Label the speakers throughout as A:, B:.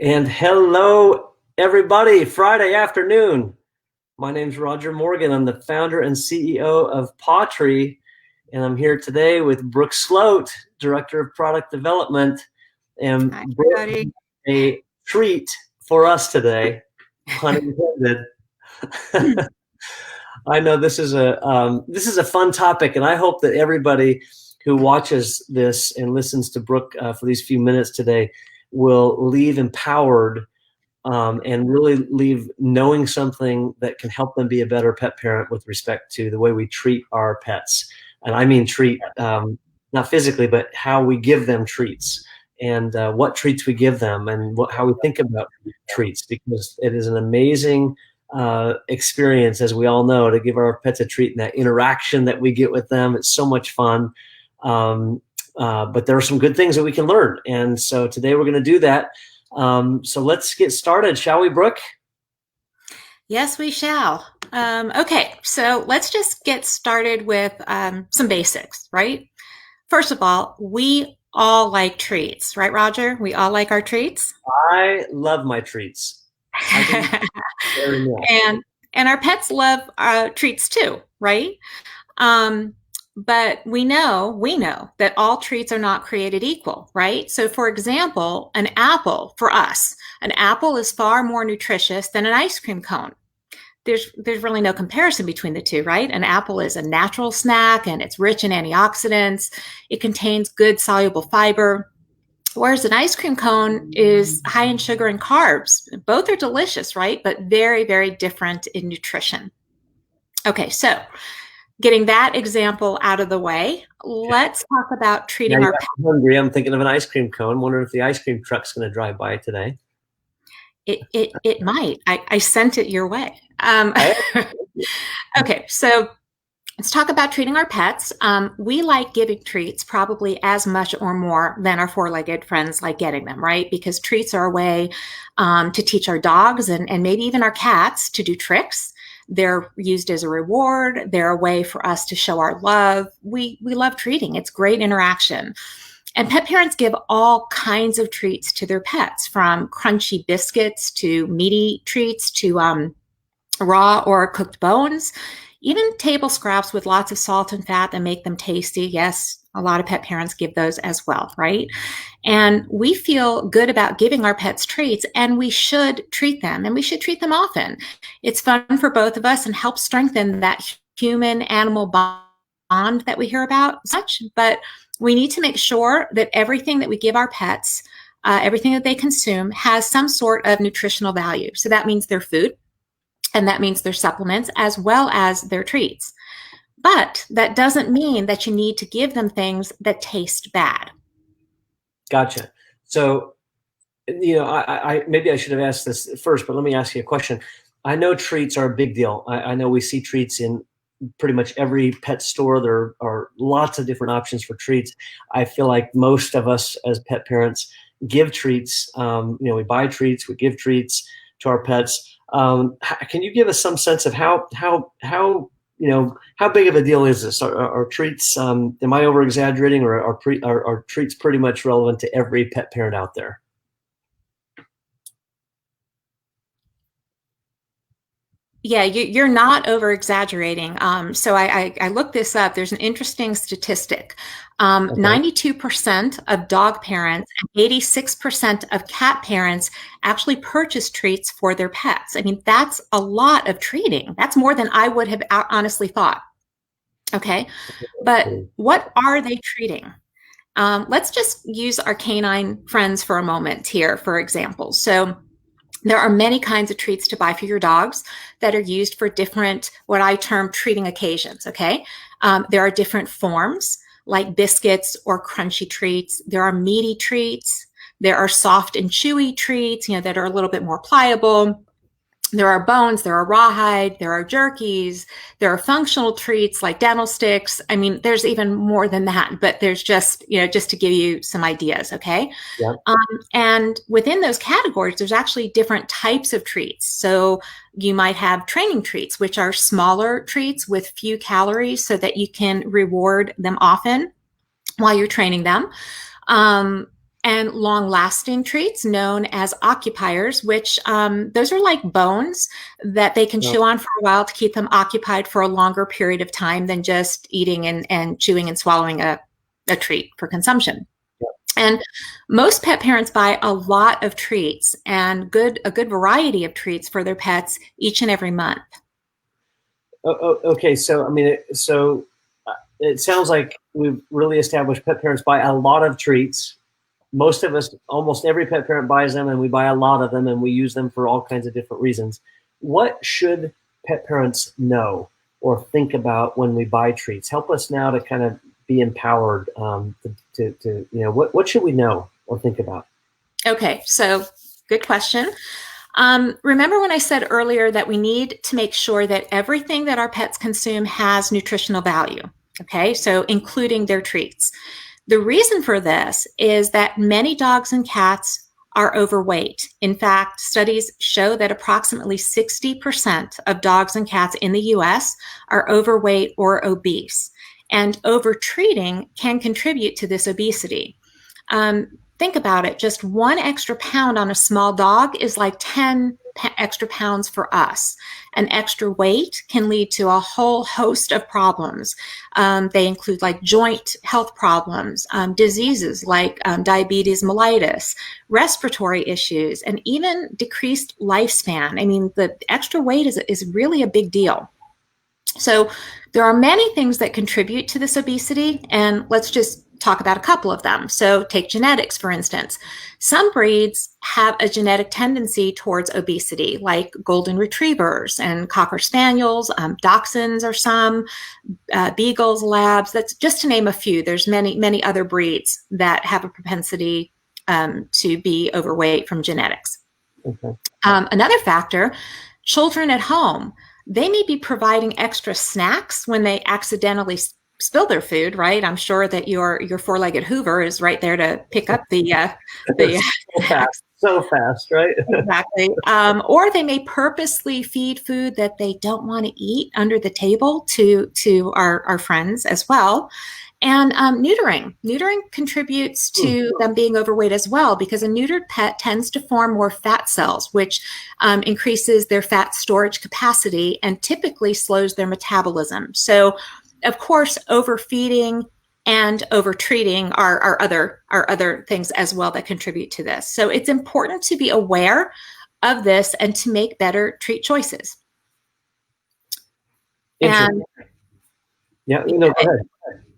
A: And hello, everybody. Friday afternoon. My name's Roger Morgan. I'm the founder and CEO of Pawtree, and I'm here today with Brooke Sloat, Director of Product Development. And
B: Hi,
A: Brooke has
B: everybody.
A: a treat for us today, pun intended. I know this is a fun topic, and I hope that everybody who watches this and listens to Brooke for these few minutes today will leave empowered and really leave knowing something that can help them be a better pet parent with respect to the way we treat our pets. And I mean treat, not physically, but how we give them treats and what treats we give them and how we think about treats, because it is an amazing experience, as we all know, to give our pets a treat and that interaction that we get with them. It's so much fun. But there are some good things that we can learn. And so today we're going to do that. So let's get started, shall we, Brooke?
B: Yes, we shall. Okay, so let's just get started with some basics, right? First of all, we all like treats, right, Roger? We all like our treats.
A: I love my treats. I do very much.
B: and and our pets love treats too, right? Um, but we know that all treats are not created equal, right? So, for example, an apple for us, an apple is far more nutritious than an ice cream cone. There's really no comparison between the two, right? An apple is a natural snack and it's rich in antioxidants. It contains good soluble fiber, whereas an ice cream cone is high in sugar and carbs. Both are delicious, right? But very, very different in nutrition. Okay, so getting that example out of the way, let's talk about
A: Now
B: treating
A: you
B: our
A: got me hungry. I'm thinking of an ice cream cone. Wondering if the ice cream truck's going to drive by today.
B: it might. I sent it your way.
A: I,
B: Okay, so let's talk about treating our pets. We like giving treats probably as much or more than our four-legged friends like getting them, right? Because treats are a way to teach our dogs and maybe even our cats to do tricks. They're used as a reward. They're a way for us to show our love. We love treating. It's great interaction. And pet parents give all kinds of treats to their pets, from crunchy biscuits to meaty treats to raw or cooked bones, even table scraps with lots of salt and fat that make them tasty. Yes, a lot of pet parents give those as well, right? And we feel good about giving our pets treats, and we should treat them, and we should treat them often. It's fun for both of us and helps strengthen that human animal bond that we hear about such, but we need to make sure that everything that we give our pets, everything that they consume, has some sort of nutritional value. So that means their food, and that means their supplements as well as their treats. But that doesn't mean that you need to give them things that taste bad.
A: gotcha. So, I maybe I should have asked this first, but let me ask you a question. I know treats are a big deal. I know we see treats in pretty much every pet store. There are lots of different options for treats. I feel like most of us as pet parents give treats. We buy treats, we give treats to our pets. Can you give us some sense of how big of a deal is this? Are treats? Am I over exaggerating, or are treats pretty much relevant to every pet parent out there?
B: Yeah, you're not over exaggerating. So I looked this up. There's an interesting statistic.
A: Okay.
B: 92% of dog parents and 86% of cat parents actually purchase treats for their pets. I mean, that's a lot of treating. That's more than I would have honestly thought. Okay. But what are they treating? Let's just use our canine friends for a moment here, for example. So there are many kinds of treats to buy for your dogs that are used for different, what I term treating occasions, okay? There are different forms, like biscuits or crunchy treats. There are meaty treats. There are soft and chewy treats, that are a little bit more pliable. There are bones, there are rawhide, there are jerkies, there are functional treats like dental sticks. I mean, there's even more than that, but there's just to give you some ideas, okay?
A: Yeah.
B: And within those categories, there's actually different types of treats. So you might have training treats, which are smaller treats with few calories so that you can reward them often while you're training them. and long-lasting treats known as occupiers, which those are like bones that they can chew on for a while to keep them occupied for a longer period of time than just eating and chewing and swallowing a treat for consumption. And most pet parents buy a lot of treats and a good variety of treats for their pets each and every month.
A: Okay, so I mean, it sounds like we've really established pet parents buy a lot of treats. Most of us, almost every pet parent buys them, and we buy a lot of them, and we use them for all kinds of different reasons. What should pet parents know or think about when we buy treats? Help us now to kind of be empowered to what should we know or think about?
B: Okay, so good question. Remember when I said earlier that we need to make sure that everything that our pets consume has nutritional value? Okay, so including their treats. The reason for this is that many dogs and cats are overweight. In fact, studies show that approximately 60% of dogs and cats in the US are overweight or obese. And over-treating can contribute to this obesity. Think about it. Just 1 extra pound on a small dog is like 10 extra pounds for us. An extra weight can lead to a whole host of problems. They include like joint health problems, diseases like diabetes mellitus, respiratory issues, and even decreased lifespan. I mean, the extra weight is really a big deal. So there are many things that contribute to this obesity, and let's just talk about a couple of them. So take genetics, for instance. Some breeds have a genetic tendency towards obesity, like golden retrievers and cocker spaniels, dachshunds are some, beagles, labs, that's just to name a few. There's many other breeds that have a propensity to be overweight from genetics.
A: Okay.
B: Another factor, children at home. They may be providing extra snacks when they accidentally spill their food, right? I'm sure that your four-legged Hoover is right there to pick up the
A: so fast, right?
B: Exactly. Or they may purposely feed food that they don't want to eat under the table to our friends as well. And neutering contributes to them being overweight as well, because a neutered pet tends to form more fat cells, which increases their fat storage capacity and typically slows their metabolism. So, of course, overfeeding and overtreating are other things as well that contribute to this. So it's important to be aware of this and to make better treat choices. And
A: yeah, go ahead.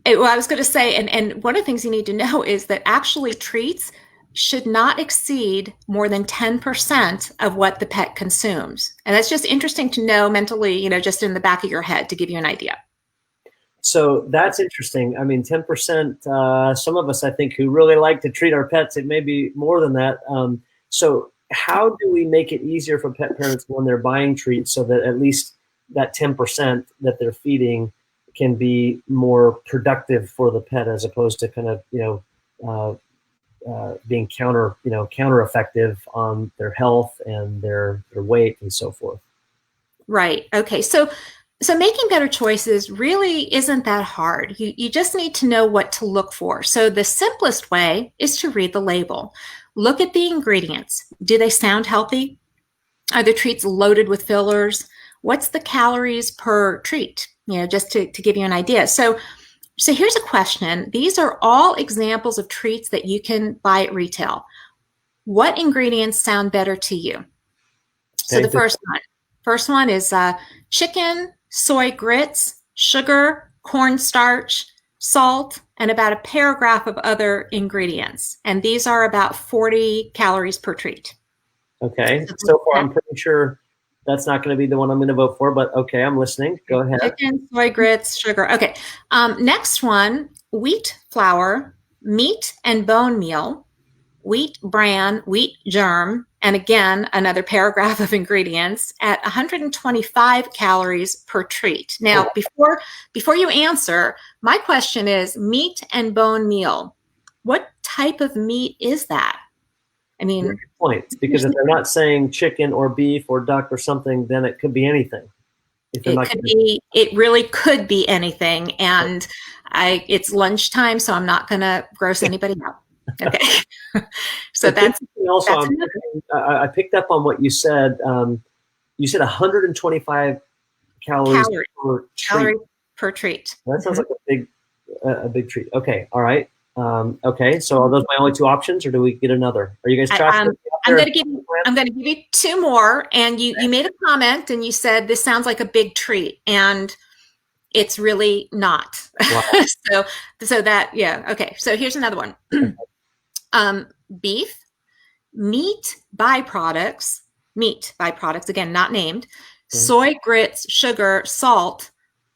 B: Well, I was going to say, and one of the things you need to know is that actually treats should not exceed more than 10% of what the pet consumes. And that's just interesting to know mentally, just in the back of your head to give you an idea.
A: So that's interesting. I mean, 10%, some of us, I think, who really like to treat our pets, it may be more than that. So how do we make it easier for pet parents when they're buying treats so that at least that 10% that they're feeding can be more productive for the pet, as opposed to kind of, being counter effective on their health and their weight and so forth?
B: Right. Okay. So making better choices really isn't that hard. You just need to know what to look for. So the simplest way is to read the label. Look at the ingredients. Do they sound healthy? Are the treats loaded with fillers? What's the calories per treat? Just to give you an idea. So here's a question. These are all examples of treats that you can buy at retail. What ingredients sound better to you? So the first one is chicken, soy grits, sugar, cornstarch, salt, and about a paragraph of other ingredients. And these are about 40 calories per treat.
A: Okay. So far, I'm pretty sure that's not going to be the one I'm going to vote for, but okay, I'm listening. Go ahead.
B: Chicken, soy grits, sugar. Okay. Next one, wheat flour, meat and bone meal, wheat bran, wheat germ, and again, another paragraph of ingredients at 125 calories per treat. Now, before you answer, my question is meat and bone meal. What type of meat is that? I mean,
A: good point. Because if they're not saying chicken or beef or duck or something, then it could be anything.
B: It really could be anything. And it's lunchtime, so I'm not going to gross anybody out. Okay. So that's
A: also,
B: another
A: I picked up on what you said. You said 125 calories
B: calorie
A: per treat.
B: calorie per treat.
A: That sounds
B: Mhm.
A: like a big treat. Okay, all right. Okay, so are those my only two options, or do we get another? Are you guys
B: I,
A: tracking?
B: I'm going to give you two more. And you made a comment and you said this sounds like a big treat, and it's really not.
A: Wow.
B: so that yeah. Okay. So here's another one. Beef, meat byproducts, again, not named, soy grits, sugar, salt,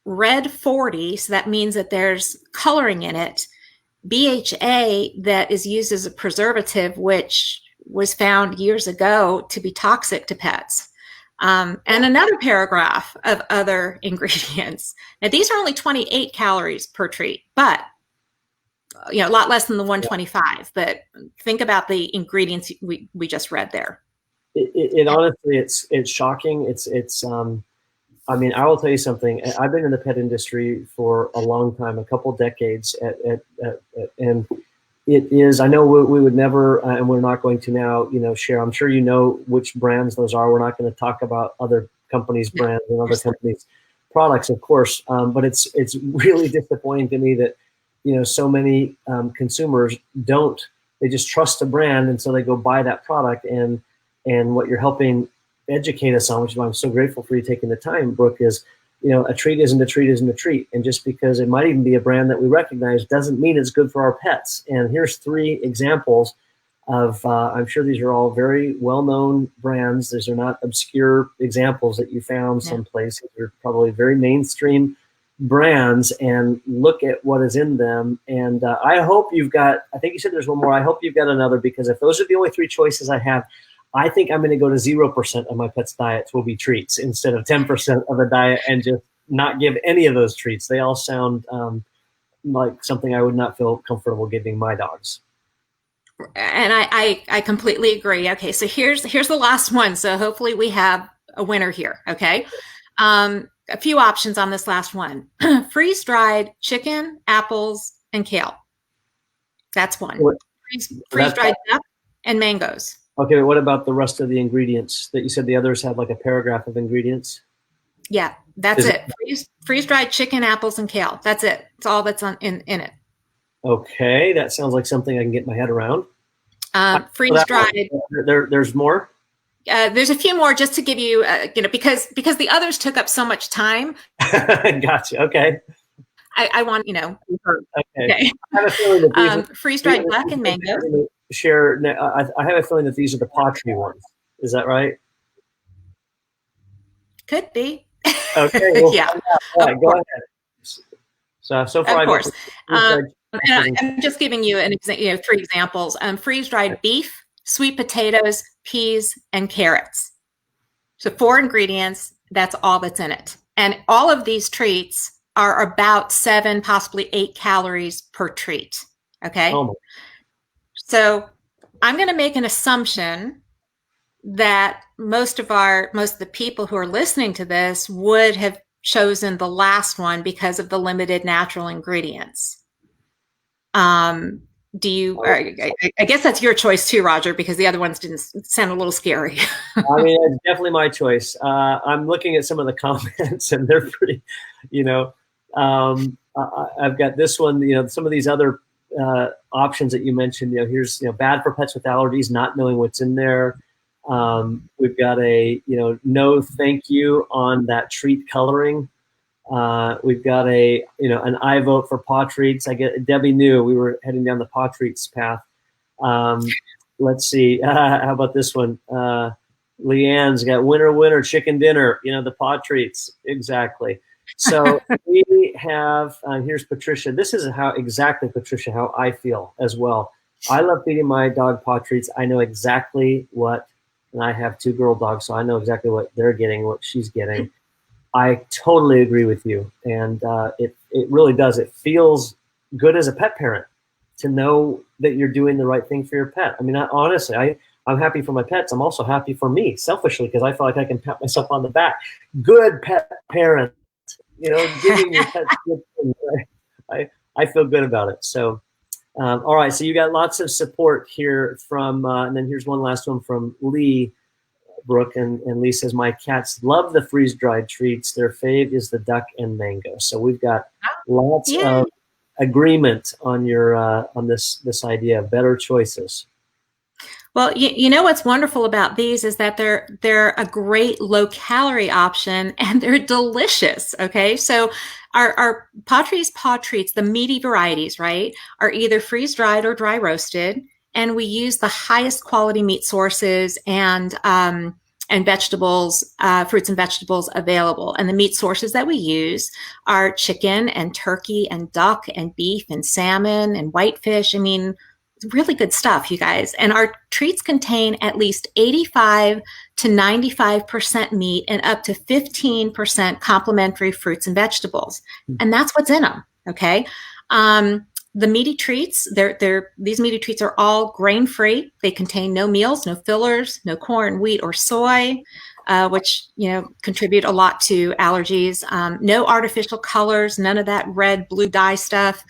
B: red 40, so that means that there's coloring in it, BHA that is used as a preservative, which was found years ago to be toxic to pets. And another paragraph of other ingredients. Now, these are only 28 calories per treat, but a lot less than the 125. But think about the ingredients we just read there.
A: It honestly, it's shocking. I mean, I will tell you something. I've been in the pet industry for a long time, a couple decades, and it is. I know we would never, and we're not going to now, share. I'm sure you know which brands those are. We're not going to talk about other companies' brands and other companies' products, of course. But it's really disappointing to me that so many consumers don't. They just trust the brand, and so they go buy that product. And what you're helping educate us on, which is why I'm so grateful for you taking the time, Brooke, is a treat isn't a treat isn't a treat. And just because it might even be a brand that we recognize doesn't mean it's good for our pets. And here's three examples of, I'm sure these are all very well-known brands. These are not obscure examples that you found someplace. They're probably very mainstream brands, and look at what is in them. And I hope you've got, I think you said there's one more. I hope you've got another, because if those are the only three choices I have, I think I'm going to go to 0% of my pet's diets will be treats instead of 10% of the diet, and just not give any of those treats. They all sound like something I would not feel comfortable giving my dogs.
B: And I completely agree. Okay, so here's the last one. So hopefully we have a winner here. Okay, a few options on this last one: freeze dried chicken, apples, and kale. That's one. Freeze dried duck and mangoes.
A: Okay, what about the rest of the ingredients that you said the others had, like a paragraph of ingredients?
B: Yeah, that's it. Freeze dried chicken, apples, and kale. That's it. It's all that's in it.
A: Okay, that sounds like something I can get my head around.
B: Freeze dried.
A: There's more.
B: There's a few more just to give you, because the others took up so much time.
A: Gotcha. Okay.
B: I want,
A: Okay. I have a feeling that
B: freeze dried duck and mango.
A: Share. I have a feeling that these are the pottery ones. Is that right?
B: Could be.
A: Okay. Well,
B: yeah.
A: All right, go ahead. So far,
B: of course. And I'm just giving you three examples: freeze dried beef, sweet potatoes, peas, and carrots. So 4 ingredients. That's all that's in it, and all of these treats are about 7, possibly 8 calories per treat. Okay. So I'm going to make an assumption that most of the people who are listening to this would have chosen the last one because of the limited natural ingredients. Do you, I guess that's your choice too, Roger, because the other ones didn't sound a little scary.
A: I mean, it's definitely my choice. I'm looking at some of the comments, and they're pretty, I've got this one, some of these other options that you mentioned, here's, bad for pets with allergies, not knowing what's in there. We've got a, no thank you on that treat coloring. We've got an I vote for paw treats. Debbie knew we were heading down the paw treats path. Let's see. How about this one? Leanne's got winner, chicken dinner, the paw treats. Exactly. So we have, here's Patricia. This is exactly, Patricia, how I feel as well. I love feeding my dog paw treats. I know exactly what, and I have 2 girl dogs, so I know exactly what they're getting, what she's getting. I totally agree with you. And it really does. It feels good as a pet parent to know that you're doing the right thing for your pet. I mean, honestly, I'm happy for my pets. I'm also happy for me, selfishly, because I feel like I can pat myself on the back. Good pet parent, giving your pets good things. I feel good about it. So All right, so you got lots of support here from, and then here's one last one from Lee, Brooke, and Lee says, my cats love the freeze-dried treats. Their fave is the duck and mango. So we've got lots
B: Yeah.
A: of agreement on your on this idea of better choices.
B: Well, you know what's wonderful about these is that they're a great low calorie option and they're delicious. Okay, so our paw treats, the meaty varieties, right, are either freeze dried or dry roasted, and we use the highest quality meat sources and vegetables, fruits and vegetables available. And the meat sources that we use are chicken and turkey and duck and beef and salmon and whitefish. I mean, really good stuff, you guys. And our treats contain at least 85 to 95% meat and up to 15% complementary fruits and vegetables. And that's what's in them. Okay. The meaty treats, these meaty treats are all grain free. They contain no meals, no fillers, no corn, wheat, or soy, which contribute a lot to allergies. No artificial colors, none of that red, blue dye stuff.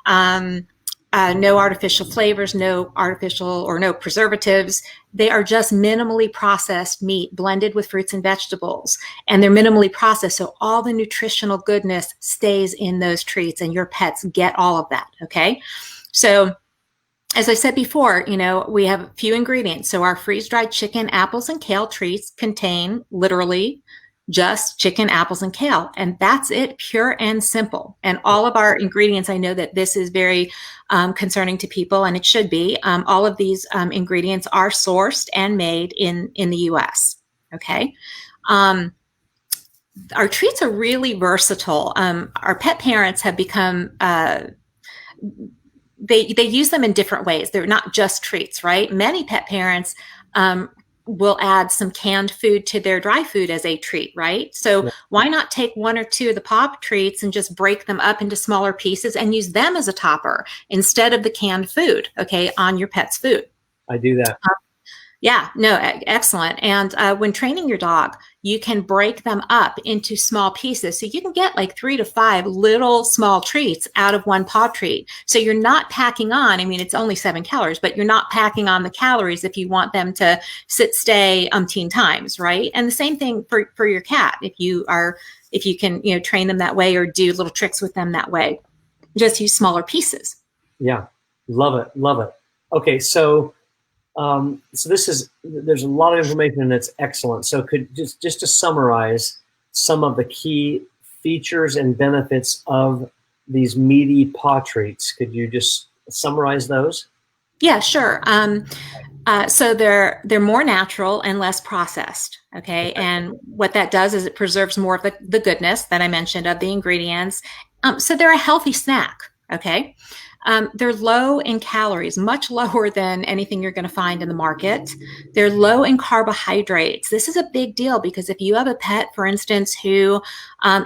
B: No artificial flavors, no artificial or no preservatives. They are just minimally processed meat blended with fruits and vegetables. And they're minimally processed, so all the nutritional goodness stays in those treats and your pets get all of that, okay? So as I said before, we have a few ingredients. So our freeze-dried chicken, apples, and kale treats contain literally just chicken, apples, and kale. And that's it, pure and simple. And all of our ingredients, I know that this is very concerning to people, and it should be. All of these ingredients are sourced and made in the US. Okay. Our treats are really versatile. Our pet parents have become, they use them in different ways. They're not just treats, right? Many pet parents will add some canned food to their dry food as a treat, right? So why not take one or two of the paw treats and just break them up into smaller pieces and use them as a topper instead of the canned food, okay, on your pet's food?
A: I do that.
B: Yeah, no, excellent. And when training your dog, you can break them up into small pieces. So you can get like 3 to 5 little small treats out of one paw treat. So you're not packing on, I mean, it's only 7 calories, but you're not packing on the calories if you want them to stay umpteen times, right? And the same thing for your cat. If you can, train them that way or do little tricks with them that way, just use smaller pieces.
A: Yeah, love it, love it. Okay, so there's a lot of information and it's excellent. So could just to summarize some of the key features and benefits of these meaty paw treats, could you just summarize those?
B: Yeah, sure. So they're more natural and less processed. Okay. And what that does is it preserves more of the goodness that I mentioned of the ingredients. So they're a healthy snack. Okay. They're low in calories, much lower than anything you're going to find in the market. They're low in carbohydrates. This is a big deal because if you have a pet, for instance, who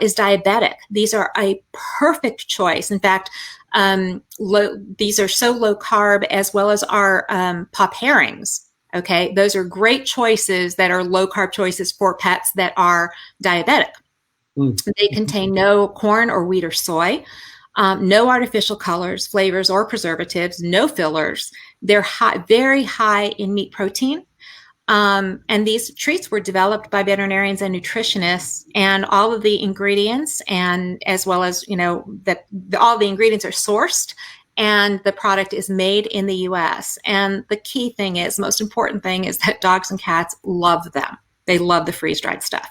B: is diabetic, these are a perfect choice. In fact, these are so low carb, as well as our paw pairings. Okay, those are great choices that are low carb choices for pets that are diabetic. They contain no corn or wheat or soy. No artificial colors, flavors, or preservatives, no fillers. They're very high in meat protein. And these treats were developed by veterinarians and nutritionists, and all of the ingredients, and as well as, all the ingredients are sourced, and the product is made in the US. And the key thing is, most important thing is that dogs and cats love them. They love the freeze-dried stuff.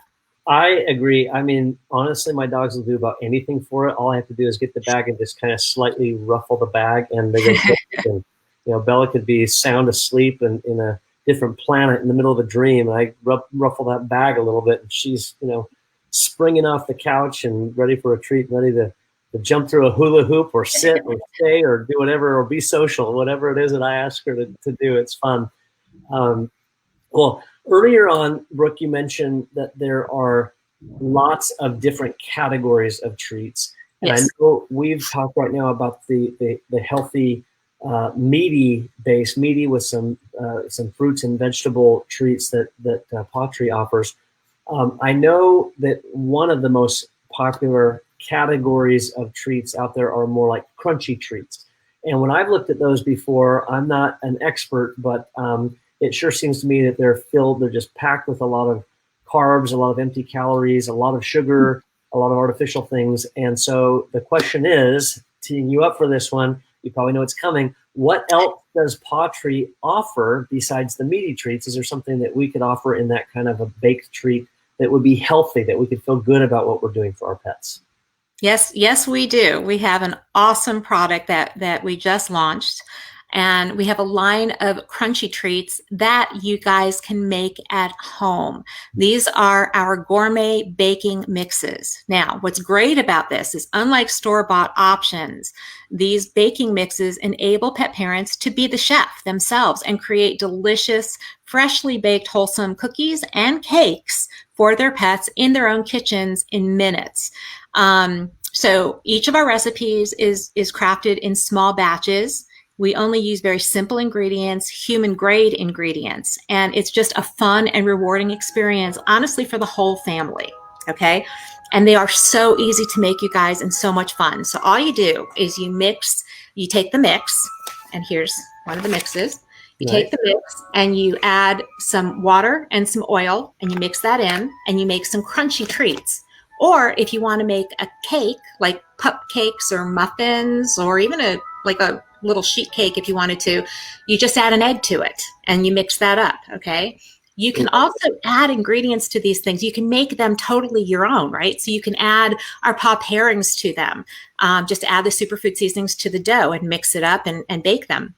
A: I agree. I mean, honestly, my dogs will do about anything for it. All I have to do is get the bag and just kind of slightly ruffle the bag, and they go. And, Bella could be sound asleep and in a different planet in the middle of a dream, and I ruffle that bag a little bit, and she's springing off the couch and ready for a treat, ready to jump through a hula hoop or sit or stay or do whatever or be social, whatever it is that I ask her to do. It's fun. Well. Earlier on, Brooke, you mentioned that there are lots of different categories of treats. And yes. I know we've talked right now about the healthy, meaty with some fruits and vegetable treats that Paw Tree offers. I know that one of the most popular categories of treats out there are more like crunchy treats. And when I've looked at those before, I'm not an expert, but it sure seems to me that they're just packed with a lot of carbs, a lot of empty calories, a lot of sugar, a lot of artificial things. And so the question is, teeing you up for this one, you probably know it's coming. What else does Pawtree offer besides the meaty treats? Is there something that we could offer in that kind of a baked treat that would be healthy, that we could feel good about what we're doing for our pets?
B: Yes, we do. We have an awesome product that we just launched, and we have a line of crunchy treats that you guys can make at home. These are our gourmet baking mixes. Now, what's great about this is, unlike store-bought options, these baking mixes enable pet parents to be the chef themselves and create delicious, freshly baked, wholesome cookies and cakes for their pets in their own kitchens in minutes. So each of our recipes is crafted in small batches. We only use very simple ingredients, human grade ingredients, and it's just a fun and rewarding experience, honestly, for the whole family. Okay. And they are so easy to make, you guys, and so much fun. So all you do is you take the mix, and here's one of the mixes. You take the mix and you add some water and some oil, and you mix that in, and you make some crunchy treats. Or if you want to make a cake, like cupcakes or muffins, or even a little sheet cake, if you wanted to, you just add an egg to it and you mix that up. Okay. You can also add ingredients to these things. You can make them totally your own, right? So you can add our paw pairings to them. Just add the superfood seasonings to the dough and mix it up and bake them.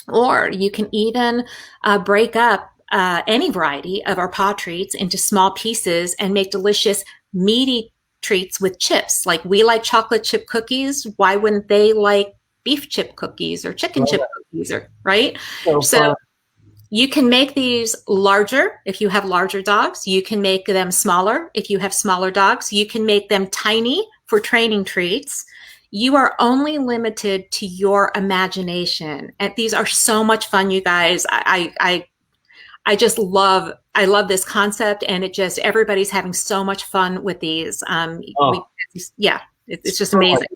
B: Or you can even break up any variety of our paw treats into small pieces and make delicious meaty treats with chips. Like, we like chocolate chip cookies. Why wouldn't they like beef chip cookies or chicken chip cookies, or right? So you can make these larger if you have larger dogs. You can make them smaller if you have smaller dogs. You can make them tiny for training treats. You are only limited to your imagination. And these are so much fun, you guys. I just love this concept, and everybody's having so much fun with these. It's just amazing.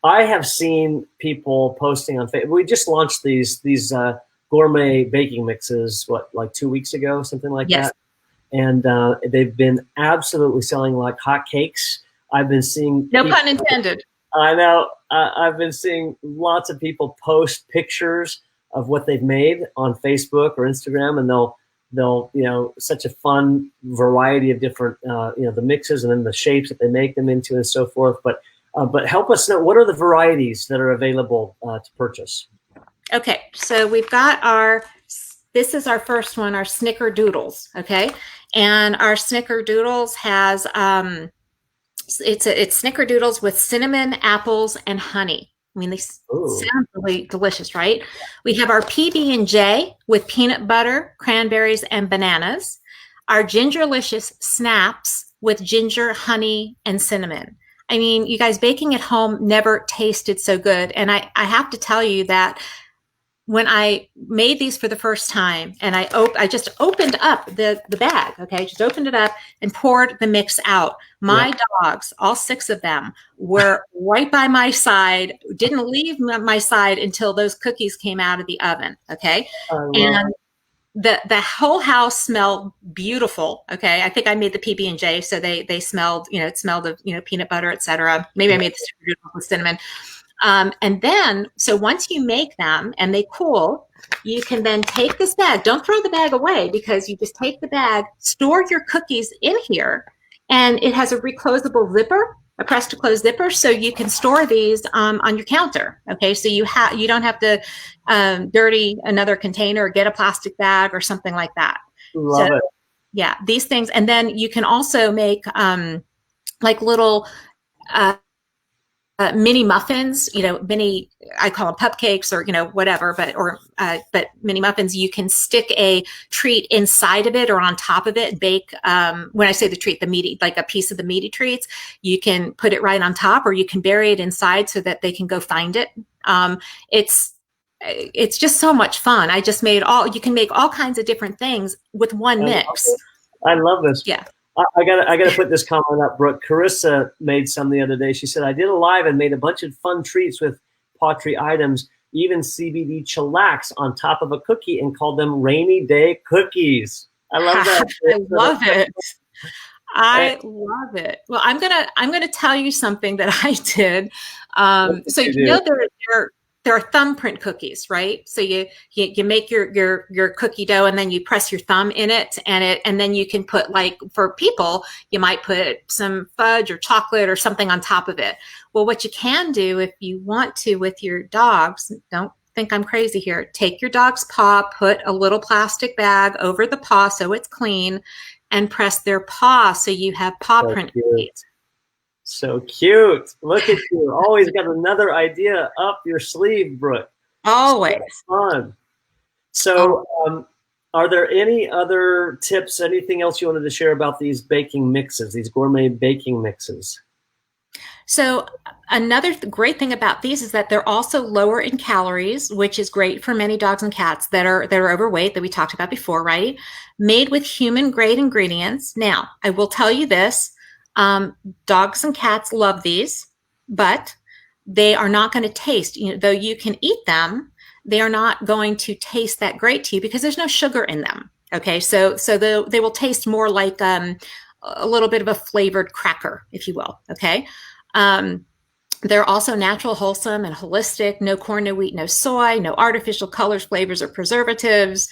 A: I have seen people posting on Facebook. We just launched these gourmet baking mixes, like 2 weeks ago, something like that. And they've been absolutely selling like hotcakes. I've been seeing—
B: no pun intended.
A: I know. I've been seeing lots of people post pictures of what they've made on Facebook or Instagram, and they'll such a fun variety of different the mixes and then the shapes that they make them into and so forth. But help us know, what are the varieties that are available to purchase?
B: Okay, so we've got this is our first one, our Snickerdoodles. Okay, and our Snickerdoodles has it's Snickerdoodles with cinnamon, apples, and honey. I mean, they sound really delicious, right? We have our PB&J with peanut butter, cranberries, and bananas. Our Gingerlicious Snaps with ginger, honey, and cinnamon. I mean, you guys, baking at home never tasted so good. And I have to tell you that when I made these for the first time, and I just opened up the bag, okay, just opened it up and poured the mix out. My dogs, all 6 of them, were right by my side, didn't leave my side until those cookies came out of the oven, okay? And the whole house smelled beautiful, okay? I think I made the PB&J, so they smelled, it smelled of, peanut butter, etc. Maybe I made the Snickerdoodle with cinnamon. And then, so once you make them and they cool, you can then take this bag. Don't throw the bag away, because you just take the bag, store your cookies in here, and it has a reclosable zipper, a press to close zipper, so you can store these on your counter. Okay, so you don't have to dirty another container or get a plastic bag or something like that.
A: Love it.
B: Yeah, these things, and then you can also make like little mini muffins, mini, I call them cupcakes or, whatever, but mini muffins. You can stick a treat inside of it or on top of it and bake. When I say the treat, the meaty, like a piece of the meaty treats, you can put it right on top, or you can bury it inside so that they can go find it. It's just so much fun. I just made you can make all kinds of different things with one mix.
A: I love this.
B: Yeah.
A: I gotta put this comment up, Brooke. Carissa made some the other day. She said, I did a live and made a bunch of fun treats with Pawtree items. even CBD chillax on top of a cookie and called them rainy day cookies. I love that.
B: I love it. I love it. Well, I'm gonna tell you something that I did. So you know there are thumbprint cookies, right? So you make your cookie dough and then you press your thumb in it, and then you can put, like, for people, you might put some fudge or chocolate or something on top of it. Well, what you can do if you want to with your dogs, don't think I'm crazy here. Take your dog's paw, put a little plastic bag over the paw so it's clean, and press their paw so you have paw print cookies.
A: So cute. Look at you. Always got another idea up your sleeve, Brooke.
B: Always.
A: So fun. So are there any other tips, anything else you wanted to share about these baking mixes, these gourmet baking mixes?
B: So another great thing about these is that they're also lower in calories, which is great for many dogs and cats that are overweight, that we talked about before, right? Made with human grade ingredients. Now, I will tell you this, dogs and cats love these, but they are not going to taste, though you can eat them, they are not going to taste that great to you because there's no sugar in them. Okay, so they will taste more like a little bit of a flavored cracker, if you will. Okay. They're also natural, wholesome, and holistic. No corn, no wheat, no soy, no artificial colors, flavors, or preservatives.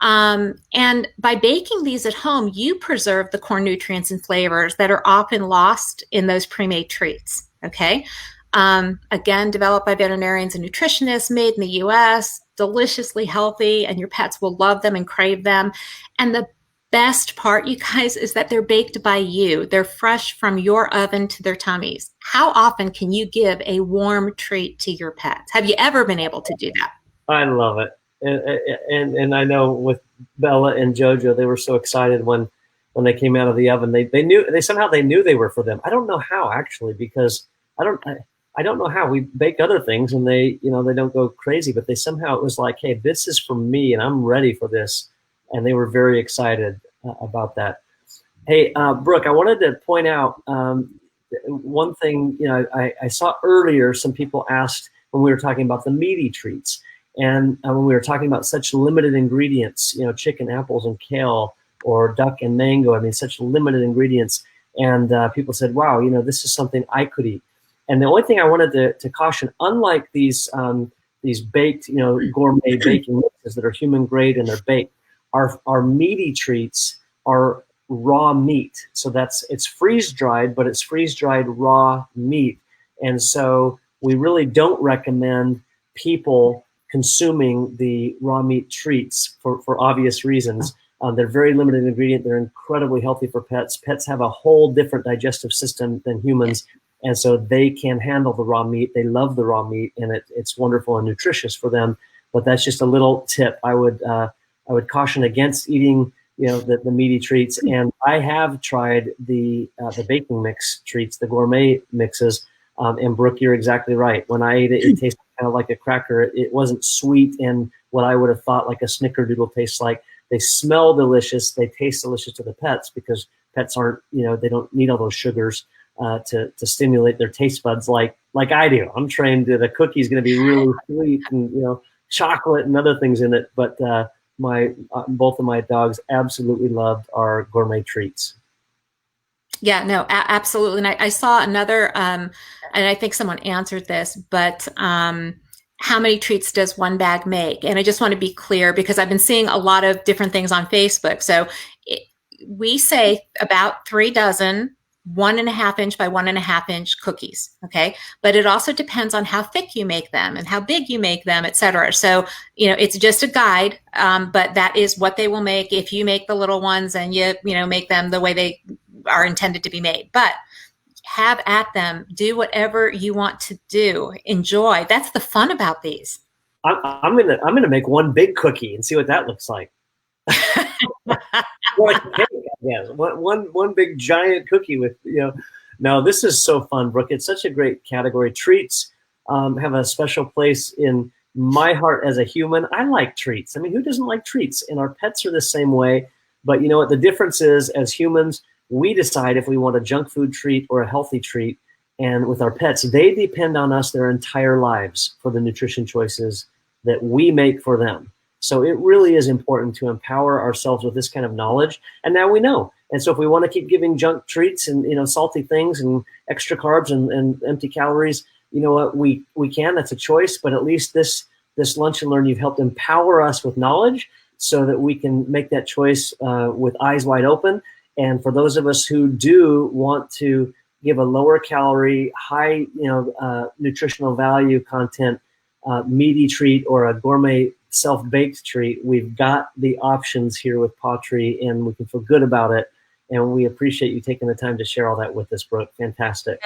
B: And by baking these at home, you preserve the core nutrients and flavors that are often lost in those pre-made treats. Okay. Again, developed by veterinarians and nutritionists, made in the US, deliciously healthy, and your pets will love them and crave them. And the best part, you guys, is that they're baked by you. They're fresh from your oven to their tummies. How often can you give a warm treat to your pets? Have you ever been able to do that?
A: I love it. And I know with Bella and Jojo, they were so excited when they came out of the oven. They somehow knew they were for them. I don't know how, actually, because I don't know how. We bake other things and they don't go crazy, but it was like, hey, this is for me and I'm ready for this. And they were very excited about that. Hey, Brooke, I wanted to point out one thing. I saw earlier some people asked when we were talking about the meaty treats, and when we were talking about such limited ingredients, chicken, apples, and kale, or duck and mango. I mean, such limited ingredients. And people said, wow, this is something I could eat. And the only thing I wanted to caution, unlike these baked, gourmet baking mixes that are human grade and they're baked, our meaty treats are raw meat. So it's freeze dried, but it's freeze dried raw meat. And so we really don't recommend people consuming the raw meat treats for obvious reasons. They're very limited ingredient. They're incredibly healthy for pets. Pets have a whole different digestive system than humans. And so they can handle the raw meat. They love the raw meat, and it's wonderful and nutritious for them. But that's just a little tip. I would caution against eating, the meaty treats. And I have tried the baking mix treats, the gourmet mixes. And Brooke, you're exactly right. When I ate it, it tasted kind of like a cracker. It wasn't sweet and what I would have thought like a snickerdoodle tastes like. They smell delicious. They taste delicious to the pets because pets aren't, they don't need all those sugars to stimulate their taste buds like I do. I'm trained that a cookie is going to be really sweet and, chocolate and other things in it. But both of my dogs absolutely loved our gourmet treats.
B: Yeah, no, absolutely. And I saw another, and I think someone answered this, but how many treats does one bag make? And I just want to be clear because I've been seeing a lot of different things on Facebook. So we say about 3 dozen 1.5 inch by 1.5 inch cookies. Okay. But it also depends on how thick you make them and how big you make them, et cetera. So, it's just a guide, but that is what they will make if you make the little ones and you make them the way they are intended to be made. But have at them, do whatever you want to do, enjoy. That's the fun about these.
A: I'm gonna make one big cookie and see what that looks like. Like cake, yeah, one big giant cookie with No, this is so fun, Brooke. It's such a great category. Treats have a special place in my heart as a human. I like treats. I mean, who doesn't like treats? And our pets are the same way. But you know what? The difference is, as humans, we decide if we want a junk food treat or a healthy treat. and with our pets, they depend on us their entire lives for the nutrition choices that we make for them. So it really is important to empower ourselves with this kind of knowledge. And now we know. And so if we want to keep giving junk treats and, you know, salty things and extra carbs and empty calories, you know what, we can, that's a choice. But at least this Lunch and Learn, you've helped empower us with knowledge so that we can make that choice with eyes wide open. And for those of us who do want to give a lower calorie, high, nutritional value content, meaty treat or a gourmet self-baked treat, we've got the options here with Paw Tree, and we can feel good about it. And we appreciate you taking the time to share all that with us, Brooke. Fantastic.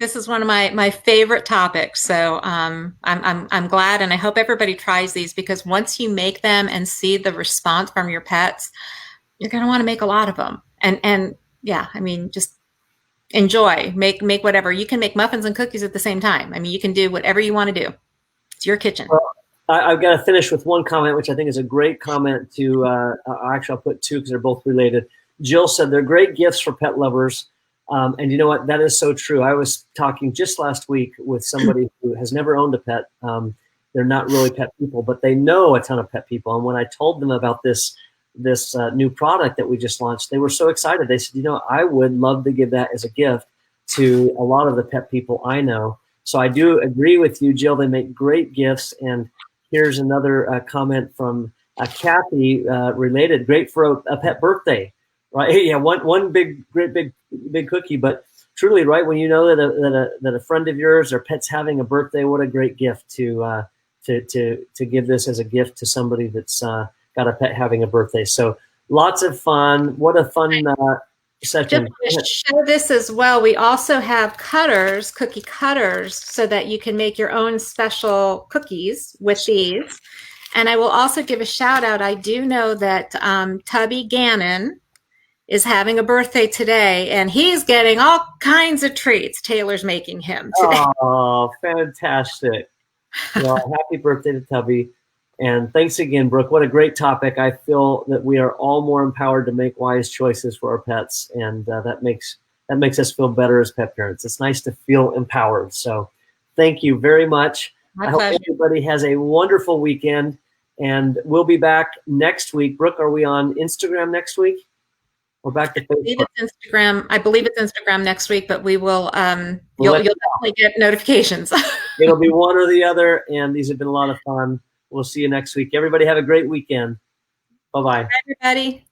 B: This is one of my favorite topics. So I'm glad, and I hope everybody tries these, because once you make them and see the response from your pets, you're going to want to make a lot of them. And yeah, I mean, just enjoy, make whatever. You can make muffins and cookies at the same time. I mean, you can do whatever you want to do. It's your kitchen.
A: Well, I've got to finish with one comment, which I think is a great comment to, actually I'll put two because they're both related. Jill said they're great gifts for pet lovers. And you know what? That is so true. I was talking just last week with somebody who has never owned a pet. They're not really pet people, but they know a ton of pet people. And when I told them about this new product that we just launched, they were so excited. They said, you know, I would love to give that as a gift to a lot of the pet people I know. So I do agree with you, Jill. They make great gifts. And here's another comment from Kathy related. Great for a pet birthday, right? Yeah, one big cookie. But truly, right, when you know that a friend of yours or pet's having a birthday, what a great gift to give this as a gift to somebody that's got a pet having a birthday. So lots of fun. What a fun session.
B: Just to show this as well, we also have cutters, cookie cutters, so that you can make your own special cookies with these. And I will also give a shout out. I do know that Tubby Gannon is having a birthday today, and he's getting all kinds of treats Taylor's making him today.
A: Oh, fantastic. Well, happy birthday to Tubby. And thanks again, Brooke. What a great topic. I feel that we are all more empowered to make wise choices for our pets, and that makes us feel better as pet parents. It's nice to feel empowered. So thank you very much.
B: My
A: I hope
B: pleasure.
A: everybody has a wonderful weekend, and we'll be back next week. Brooke, are we on Instagram next week? We're back to Facebook.
B: I believe it's Instagram next week, but we will, you'll definitely get notifications.
A: It'll be one or the other, and these have been a lot of fun. We'll see you next week. Everybody have a great weekend. Bye-bye.
B: Bye, everybody.